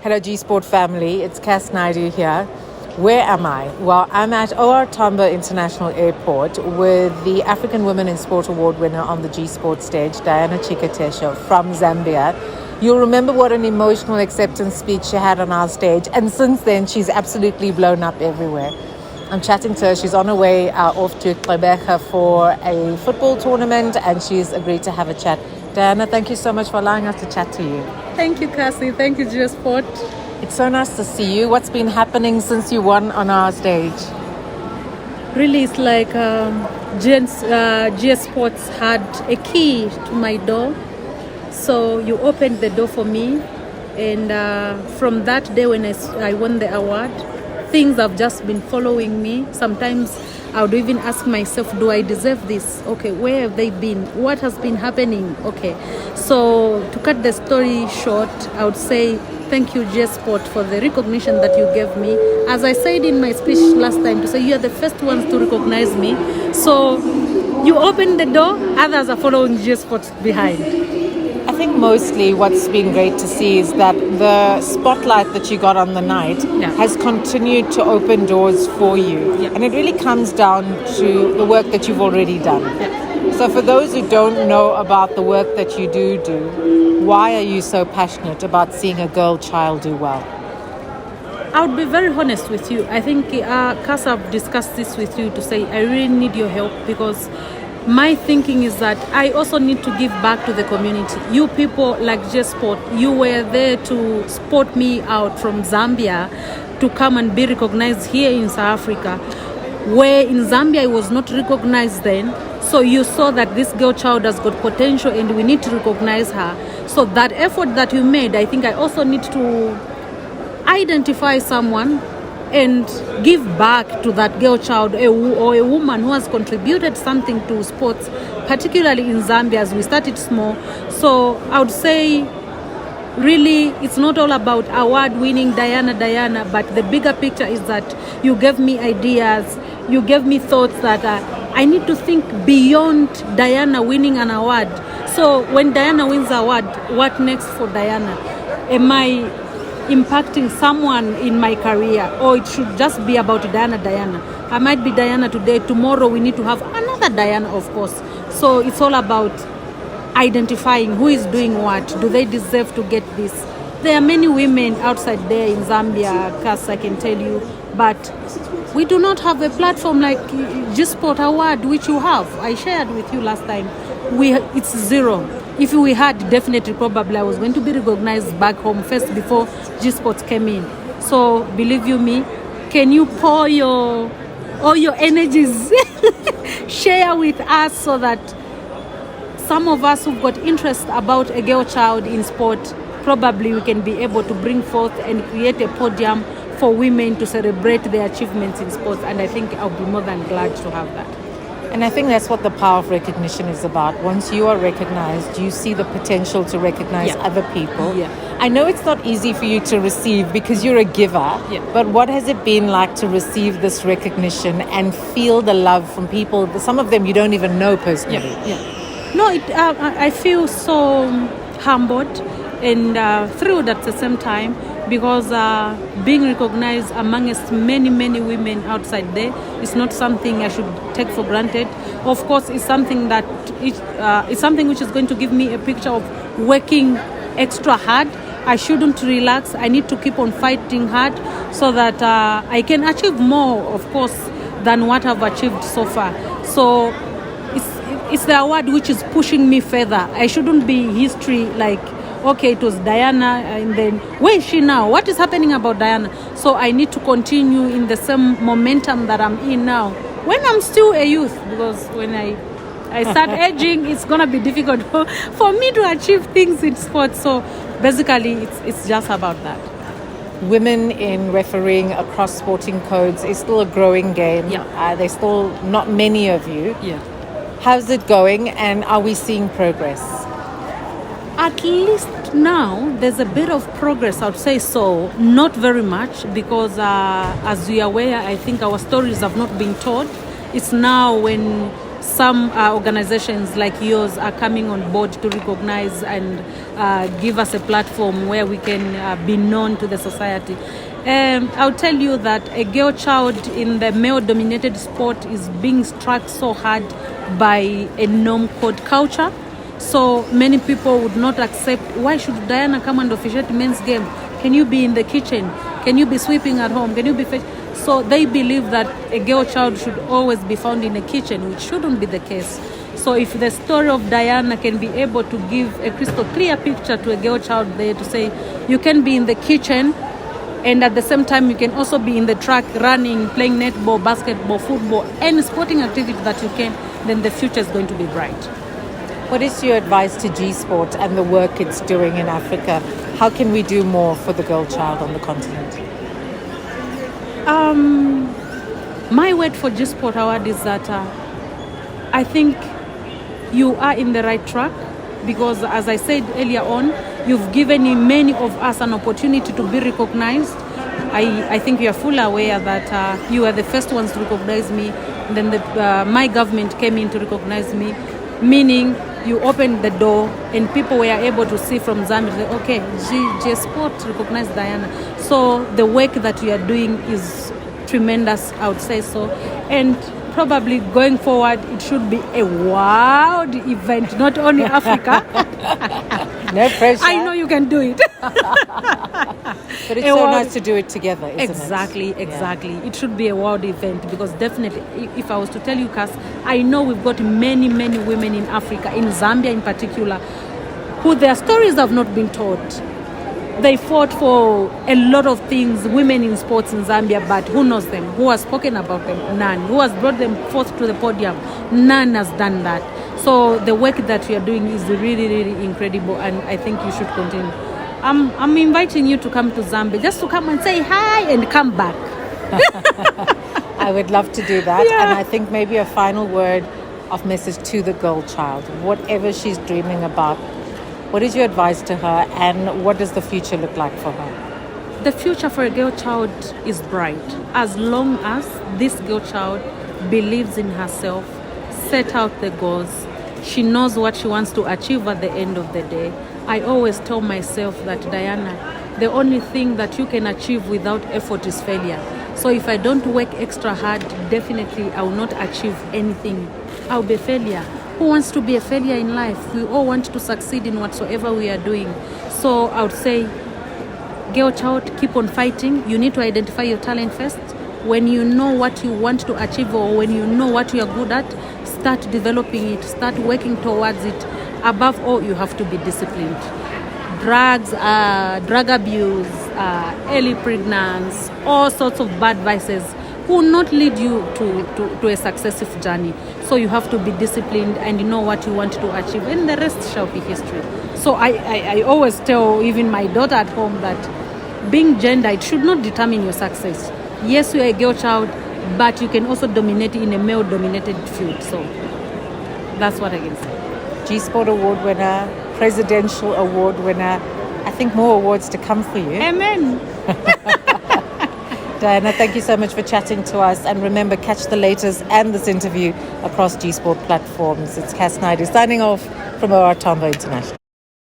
Hello Gsport family, it's Kass Naidoo here. Where am I? Well, I'm at OR Tambo International Airport with the African Women in Sport Award winner on the Gsport stage, Diana Chikotesha from Zambia. You'll remember what an emotional acceptance speech she had on our stage, and since then she's absolutely blown up everywhere. I'm chatting to her. She's on her way off to Gqeberha for a football tournament, and she's agreed to have a chat. Diana, thank you so much for allowing us to chat to you. Thank you, Cassie. Thank you, gsport. It's so nice to see you. What's been happening since you won on our stage? Really, it's like gsports had a key to my door. So you opened the door for me. And from that day when I won the award, things have just been following me. Sometimes I would even ask myself, do I deserve this? Okay, where have they been? What has been happening? Okay, so to cut the story short, I would say thank you, Gsport, for the recognition that you gave me. As I said in my speech last time, to say you are the first ones to recognize me. So you opened the door, others are following Gsport behind. I think mostly what's been great to see is that the spotlight that you got on the night has continued to open doors for you. Yeah. And it really comes down to the work that you've already done. Yeah. So for those who don't know about the work that you do, why are you so passionate about seeing a girl child do well? I would be very honest with you. I think Kass, I've discussed this with you to say I really need your help, because my thinking is that I also need to give back to the community. You people like Gsport, you were there to sport me out from Zambia to come and be recognized here in South Africa, where in Zambia I was not recognized then. So you saw that this girl child has got potential and we need to recognize her. So that effort that you made, I think I also need to identify someone and give back to that girl child or a woman who has contributed something to sports, particularly in Zambia as we started small. So I would say really it's not all about award winning Diana, but the bigger picture is that you gave me ideas, you gave me thoughts that I need to think beyond Diana winning an award. So when Diana wins an award, what next for Diana? Am I impacting someone in my career, or it should just be about Diana? I might be Diana today, tomorrow we need to have another Diana, of course. So it's all about identifying who is doing what. Do they deserve to get this? There are many women outside there in Zambia, Kass, I can tell you, but we do not have a platform like Gsport Award, which you have. I shared with you last time. It's zero. If we had, definitely, probably I was going to be recognized back home first before Gsport came in. So believe you me, can you pour all your energies, share with us, so that some of us who've got interest about a girl child in sport, probably we can be able to bring forth and create a podium for women to celebrate their achievements in sports. And I think I'll be more than glad to have that. And I think that's what the power of recognition is about. Once you are recognized, you see the potential to recognize other people. Yeah. I know it's not easy for you to receive because you're a giver, but what has it been like to receive this recognition and feel the love from people, some of them you don't even know personally? No, I feel so humbled and thrilled at the same time, because being recognized amongst many women outside there is not something I should take for granted. Of course, it's something that it's something which is going to give me a picture of working extra hard. I shouldn't relax. I need to keep on fighting hard so that I can achieve more, of course, than what I've achieved so far. So it's the award which is pushing me further. I shouldn't be history like, okay, it was Diana, and then where is she now? What is happening about Diana? So I need to continue in the same momentum that I'm in now, when I'm still a youth, because when I start aging, it's going to be difficult for me to achieve things in sports. So basically, it's just about that. Women in refereeing across sporting codes is still a growing game. There's still not many of you. How's it going, and are we seeing progress? At least now, there's a bit of progress, I would say so. Not very much, because as we are aware, I think our stories have not been told. It's now when some organizations like yours are coming on board to recognize and give us a platform where we can be known to the society. I'll tell you that a girl child in the male-dominated sport is being struck so hard by a norm called culture. So many people would not accept, why should Diana come and officiate men's game? Can you be in the kitchen? Can you be sweeping at home? Can you be So they believe that a girl child should always be found in the kitchen, which shouldn't be the case. So if the story of Diana can be able to give a crystal clear picture to a girl child there to say, you can be in the kitchen, and at the same time you can also be in the track running, playing netball, basketball, football, any sporting activity that you can, then the future is going to be bright. What is your advice to Gsport and the work it's doing in Africa? How can we do more for the girl child on the continent? My word for Gsport Award is that I think you are in the right track, because as I said earlier on, you've given many of us an opportunity to be recognized. I think you are fully aware that you are the first ones to recognize me. Then my government came in to recognize me, meaning you opened the door and people were able to see from Zambia, okay, Gsport recognized Diana. So the work that you are doing is tremendous, I would say so. And probably going forward, it should be a world event, not only Africa. No pressure. I know you can do it. But it's so nice to do it together, isn't exactly, it? Exactly. Yeah. It should be a world event, because definitely, if I was to tell you, Kass, I know we've got many, many women in Africa, in Zambia in particular, who their stories have not been told. They fought for a lot of things, women in sports in Zambia, but who knows them? Who has spoken about them? None. Who has brought them forth to the podium? None has done that. So the work that we are doing is really, really incredible, and I think you should continue. I'm inviting you to come to Zambia, just to come and say hi and come back. I would love to do that. Yeah. And I think maybe a final word of message to the girl child, whatever she's dreaming about. What is your advice to her, and what does the future look like for her? The future for a girl child is bright, as long as this girl child believes in herself, set out the goals, she knows what she wants to achieve at the end of the day. I always tell myself that, Diana, the only thing that you can achieve without effort is failure. So if I don't work extra hard, definitely I will not achieve anything. I'll be a failure. Who wants to be a failure in life? We all want to succeed in whatsoever we are doing. So I would say, girl child, keep on fighting. You need to identify your talent first. When you know what you want to achieve, or when you know what you are good at, start developing it, start working towards it. Above all, you have to be disciplined. Drugs, drug abuse, early pregnancy, all sorts of bad vices will not lead you to a successful journey. So you have to be disciplined and you know what you want to achieve, and the rest shall be history. So I always tell even my daughter at home that being gender, it should not determine your success. Yes, you are a girl child, but you can also dominate in a male-dominated field. So that's what I can say. Gsport award winner, presidential award winner. I think more awards to come for you. Amen. Diana, thank you so much for chatting to us. And remember, catch the latest and this interview across Gsport platforms. It's Kass Naidoo signing off from OR Tambo International.